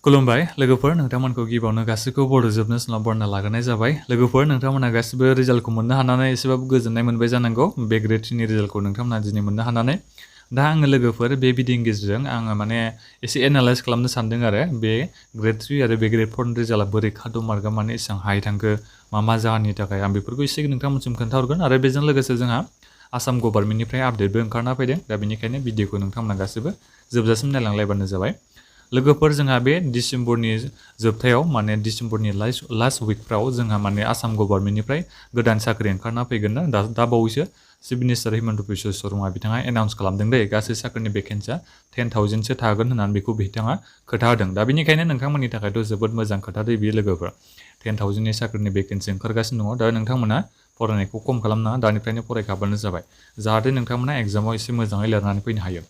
खुलुमबाय लोगोफोर नोंथांमोनखौ गिबियावनो गासैखौबो बड' जोबनो समाव बरना लाग्रोनाय जाबाय लोगोफोर नोंथांमोना गासिबो रिजाल्टखौ मोननो हानानै एसेबाबो गोजोननाय मोनबाय जानांगौ बे ग्रेड 3 नि रिजाल्टखौ नोंथांमोना दिनै मोननो हानानै दा आङो लोगोफोर बे भिडिअनि गेजेरजों आङो माने एसे एनालाइज खालामनो सानदों आरो बे ग्रेड 3 आरो बे ग्रेड 4 नि रिजाल्टआ बोरै काट अफ मार्कआ माने एसेबां हाइ थांखो मा जाहोननि थाखाय आं बेफोरखौ एसे नोंथांमोनसिम खोन्थाहरगोन आरो बेजों लोगोसे जोंहा आसाम गभर्नमेन्टनिफ्राय आपडेटबो ओंखारना फैदों दा बेनिखायनो भिडिअखौ नोंथांमोना गासिबो जोबजासिम नायलांलायबानो जाबाय लोगोफोर जोंहा बे डिसेम्बरनि जोबथायाव माने डिसेम्बरनि लास्ट उइकफ्राव जोंहा माने आसाम गभर्नमेन्टनिफ्राय गोदान साख्रि ओंखारना फैगोन ना दा बावैसो चिफ मिनिस्टार हिमन्त बिश्व शर्मा बिथाङा एनाउन्स खालामदों दे गासै साख्रिनि भेकेन्सिया 10,000सो थागोन होननानै बेखौ बिथाङा खोथा होदों दा बेनिखायनो नोंथांमोननि थाखायथ' जोबोद मोजां खोथा दै बियो लोगोफोर 10,000नि साख्रिनि भेकेन्सि ओंखारगासिनो दङ दा नोंथांमोना फरायनायखौ खम खालामनाङा दानिफ्रायनो फरायखाबानो जाबाय जाहाथे नोंथांमोना एग्जामाव एसे मोजाङै लिरनानै फैनो हायो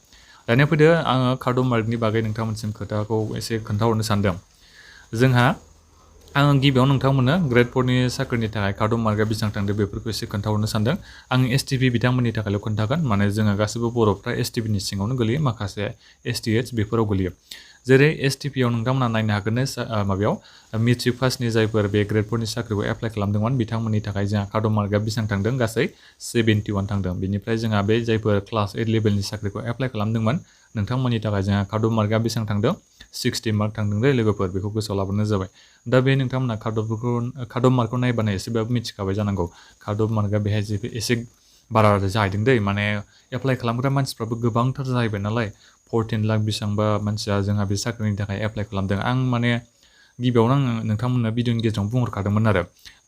दानिया फैदो आङो काट अफ मार्कनि बागै नोंथांमोनसिम खोथाखौ एसे खोन्थाहरनो सानदों जोंहा आङो गिबियाव नोंथांमोननो ग्रेड 4 नि साख्रिनि थाखाय काट अफ मार्कआ बेसेबां थांदों बेफोरखौ एसे खोन्थाहरनो सानदों आं एसटिपि बिथांमोननि थाखायल' खोन्थागोन माने जोङो गासैबो बर'फ्रा एसटिपिनि सिङावनो गोलैयो माखासे एसटिएच बेफोराव गोलैयो जेरै एसटिपिआव नोंथांमोना नायनो हागोन माबायाव मेट्रिक पासनि जायफोर बे ग्रेड 4 नि साख्रिखौ एप्लाइ खालामदोंमोन बिथांमोननि थाखाय जोंहा काट अफ मार्कआ बेसेबां थांदों गासै 71 थांदों बेनिफ्राय जोंहा बे जायफोर क्लास 8 लेभेलनि साख्रिखौ एप्लाइ खालामदोंमोन नोंथांमोननि थाखाय जोंहा काट अफ मार्कआ बेसेबां थांदों 60 मार्क थांदों दे लोगोफोर बेखौ गोसोआव लाबोनो जाबाय दा बे नोंथांमोना काट अफ मार्कखौ नायबानो एसेबाबो मिथिखाबाय जानांगौ काट अफ मार्कआ बेहाय एसे बारा जाहैदों दै माने एप्लाइ खालामग्रा मानसिफ्राबो गोबांथार जाहैबाय नालाय 14 लाख बेसेबांबा मानसिया जोंहा बे साख्रिनि थाखाय एप्लाइ खालामदों आं माने गिबियावनो आङो नोंथांमोननो भिडिअनि गेजेराव बुंहरखादोंमोन आरो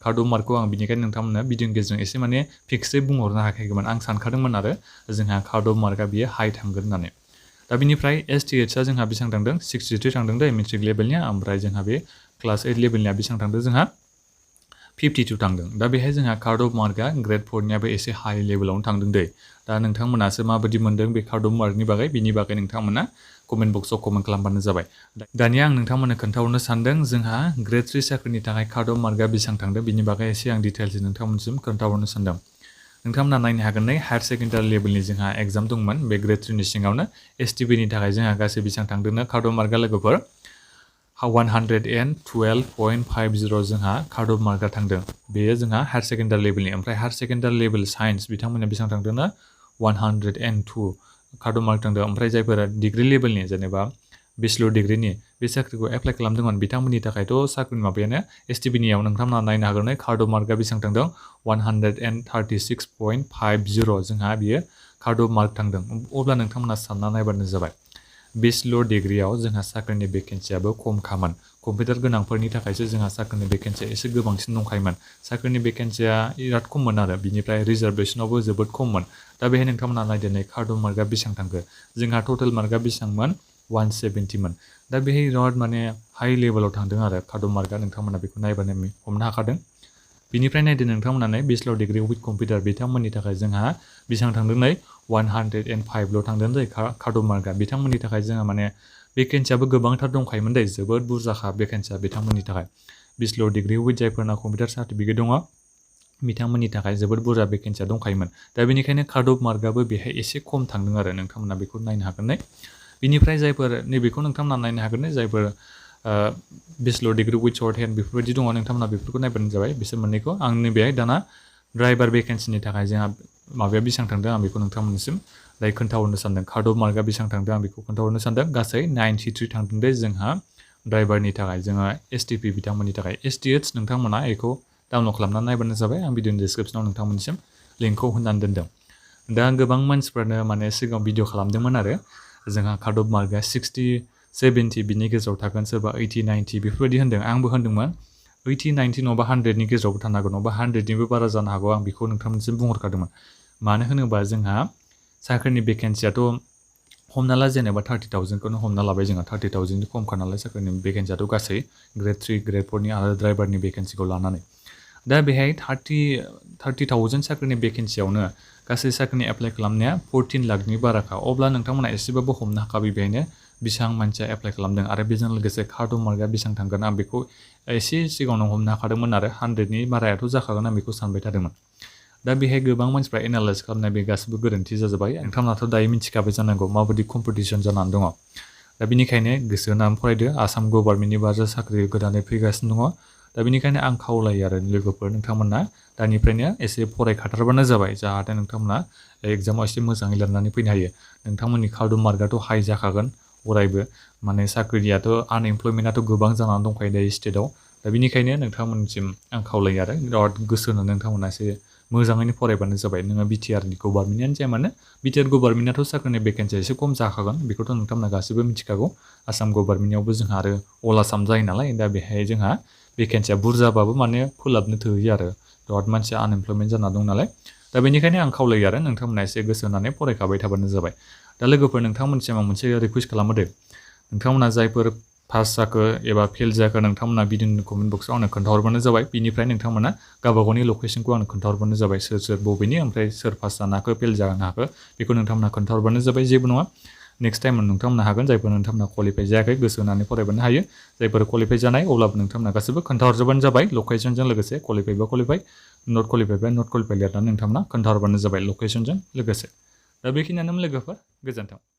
काट अफ मार्कखौ आं बिनिखायनो नोंथांमोननो भिडिअनि गेजेरजों एसे माने फिक्सै बुंहरनो हायाखैमोन आं सानखादोंमोन आरो जोंहा काट अफ मार्कआ बियो हाइ थांगोन होननानै दा बिनिफ्राय एसटिएचआ जोंहा बेसेबां थांदों 63 थांदों दै मेट्रिक लेभेलनिया ओमफ्राय जोंहा बे क्लास 8 लेभेलनिया बेसेबां थांदों जोंहा 52 थांदों दा बेहाय जोंहा काट अफ मार्कआ ग्रेड 4 नियाबो एसे हाइ लेभेलावनो थांदों दै दा नोंथांमोनासो माबायदि मोनदों बे काट अफ मार्कनि बागै बिनि बागै नोंथांमोना कमेन्ट बक्सआव कमेन्ट खालामबानो जाबाय दानिया आं नोंथांमोननो खोन्थाहरनो सानदों जोंहा ग्रेड 3 साख्रिनि थाखाय काट अफ मार्कआ बेसेबां थांदों बिनि बागै एसे आं डिटेल्सै नोंथांमोनसिम खोन्थाहरनो सानदों नोंथांमोना नायनो हागोन नै हायार सेकेन्डारि लेभेलनि जोंहा एग्जाम दंमोन बे ग्रेड 3 नि सिङावनो एसटिपिनि थाखाय जोंहा गासै बेसेबां थांदोंनो काट अफ मार्कआ लोगोफोर 112.50 जोंहा काट अफ मार्कआ थांदों बेयो जोंहा हायार सेकेन्डारि लेभेलनि ओमफ्राय हायार सेकेन्डारि लेभेल साइन्स बिथांमोनहा बेसेबां थांदोंनो 102 काट अफ मार्क थांदों ओमफ्राय जायफोरा डिग्रि लेभेलनि जेनेबा बेचलर डिग्रिनि बे साख्रिखौ एप्लाइ खालामदोंमोन बिथांमोननि थाखायथ' साख्रिनि माबायानो एसटिपिनियाव नोंथांमोना नायनो हागोन काट अफ मार्कआ बेसेबां थांदों 136.50 जोंहा बियो काट अफ मार्क थांदों अब्ला नोंथांमोना सानना नायबानो जाबाय बेचलर डिग्रियाव जोंहा साख्रिनि भेकेन्सियाबो खमखामोन कम्पिउटार गोनांफोरनि थाखायसो जोंहा साख्रिनि भेकेन्सिया एसे गोबांसिन दंखायोमोन साख्रिनि भेकेन्सिया बिराद खममोन आरो बिनिफ्राय रिजार्भेसनावबो जोबोद खममोन दा बेहाय नोंथांमोना नायदो नै काट अफ मार्कआ बेसेबां थांखो जोंहा टटेल मार्कआ बेसेबांमोन 170 दा बेहाय बिराद माने हाइ लेभेलाव थांदों आरो काट अफ मार्कआ नोंथांमोना बेखौ नायबानो हमनो हाखादों बिनिफ्राय नायदो नोंथांमोना बेचलर डिग्रि विथ कम्पिउटार बिथांमोननि थाखाय जोंहा बेसेबां थांदों नै 105ल' थांदों दै काट अफ मार्कआ बिथांमोननि थाखाय जोंहा माने भेकेन्सियाबो गोबांथार दंखायोमोन दै जोबोद बुरजाखा भेकेन्सिया बिथांमोननि थाखाय बेचलर डिग्रि विथ जायफोरना कम्पिउटार सार्टिफिकेट दङ बिथांमोननि थाखाय जोबोद बुरजा भेकेन्सिया दंखायोमोन दा बेनिखायनो काट अफ मार्कआबो बेहाय एसे खम थांदों आरो नोंथांमोना बेखौ नायनो हागोन नै बिनिफ्राय जायफोर नैबेखौ नोंथांमोना नायनो हागोन नै जायफोर bachelor degree with short hand बेफोरबायदि दङ नोंथांमोना बेफोरखौ नायबानो जाबाय बिसोर मोननैखौ आं नैबेहाय दाना ड्राइभार भेकेन्सिनि थाखाय जोंहा माबाया बेसेबां थांदों आं बेखौ नोंथांमोननिसिम दायो खोन्थाहरनो सानदों काट अफ मार्कआ बेसेबां थांदों आं बेखौ खोन्थाहरनो सानदों गासै 93 थांदों दे जोंहा ड्राइभारनि थाखाय जोंहा एसटिपि बिथांमोननि थाखाय एसटिएच नोंथांमोना बेखौ डाउनलड खालामनानै नायबानो जाबाय आं भिडिअनि डिसक्रिपसनाव नोंथांमोननिसिम लिंकखौ होनानै दोनदों दा गोबां मानसिफ्रानो माने सिगाङाव भिडिअ खालामदोंमोन आरो जोंहा काट अफ मार्कआ 60 70 बिनि गेजेराव थागोन सोरबा 80 90 बेफोरबायदि होन्दों आंबो होन्दोंमोन 80 90 नङाबा 100नि गेजेरावबो थानो हागौ नङाबा 100निबो बारा जानो हागौ आं बेखौ नोंथांमोनसिम बुंहरखादोंमोन मानो होनोबा जोंहा साख्रिनि भेकेन्सियाथ' हमना ला जेनेबा 30,000खौनो हमना लाबाय जोंहा 30,000नि खमखा नालाय साख्रिनि भेकेन्सियाथ' गासै ग्रेड 3 ग्रेड 4नि आरो ड्राइभारनि भेकेन्सिखौ लानानै दा बेहाय 30,000 साख्रिनि भेकेन्सियावनो गासै साख्रिनि एप्लाइ खालामनाया 14 लाखनि बाराखा अब्ला नोंथांमोना एसेबाबो हमनो हाखाबाय बेहायनो बेसेबां मानसिया एप्लाइ खालामदों आरो बेजों लोगोसे काट अफ मार्कआ बेसेबां थांगोन आं बेखौ एसे सिगाङावनो हमनो हाखादोंमोन आरो 100नि बारायाथ' जाखागोन आं बेखौ सानबाय थादोंमोन दा बेहाय गोबां मानसिफ्रा एनालाइज खालामनाय बे गासिबो गोरोन्थि जाजोब्बाय नोंथांमोनाथ' दायो मिथिखाबाय जानांगौ माबायदि कम्पिटिसन जानानै दङ दा बेनिखायनो गोसो होनानै फरायदो आसाम गभर्नमेन्टनि बाजा साख्रि गोदानै फैगासिनो दङ दा बेनिखायनो आं खावलायो आरो लोगोफोर नोंथांमोना दानिफ्रायनो एसे फरायखाथारबानो जाबाय जाहाथे नोंथांमोना एग्जामाव एसे मोजाङै लिरनानै फैनो हायो नोंथांमोननि खारदुम मार्कआथ' हाइ जाखागोन अरायबो माने साख्रियाथ' आनएमप्लयमेन्टआथ' गोबां जानानै दंखायो दायो स्टेटआव दा बेनिखायनो नोंथांमोननिसिम आं खावलायो आरो बिराद गोसो होनानै नोंथांमोना एसे मोजाङैनो फरायबानो जाबाय नोङो बिटिआरनि गभर्नमेन्टआनो जाया मानो बिटिआर गभर्नमेन्टआथ' साख्रिनि भेकेन्सिया एसे खम जाखागोन बेखौथ' नोंथांमोना गासैबो मिथिखागौ आसाम गभर्नमेन्टआवबो जोंहा आरो अल आसाम जायो नालाय दा बेहाय जोंहा भेकेन्सिया बुरजाबाबो माने फोलाबनो थोहैयो आरो बिराद मानसिया आनएमप्लयमेन्ट जाना दं नालाय दा बेनिखायनो आं खावलायो आरो नोंथांमोना एसे गोसो होनानै फरायखाबाय थाबानो जाबाय दा लोगोफोर नोंथांमोनसिम आं मोनसे रिकुवेस्ट खालामो दे नोंथांमोना जायफोर पास जाखो एबा फेल जाखो नोंथांमोना भिडिअनि कमेन्ट बक्सआव आंनो खोन्थाहरबानो जाबाय बिनिफ्राय नोंथांमोना गावबा गावनि लकेसनखौ आंनो खोन्थाहरबानो जाबाय सोर सोर बबेनि ओमफ्राय सोर पास जानो हाखो फेल जानो हाखो बेखौ नोंथांमोना खोन्थाहरबानो जाबाय जेबो नङा नेक्स्ट टाइम नोंथांमोना हागोन जायफोर नोंथांमोना क्वालिफाइ जायाखै गोसो होनानै फरायबानो हायो जायफोर क्वालिफाइ जानाय अब्लाबो नोंथांमोना गासैबो खोन्थाहरजोबानो जाबाय लकेसनजों लोगोसे क्वालिफाइ बा क्वालिफाइ नट क्वालिफाइ बा नट क्वालिफाइ लिरनानै नोंथांमोना खोन्थाहरबानो जाबाय लकेसनजों लोगोसे दा बेखिनियानोमोन लोगोफोर गोजोन्थों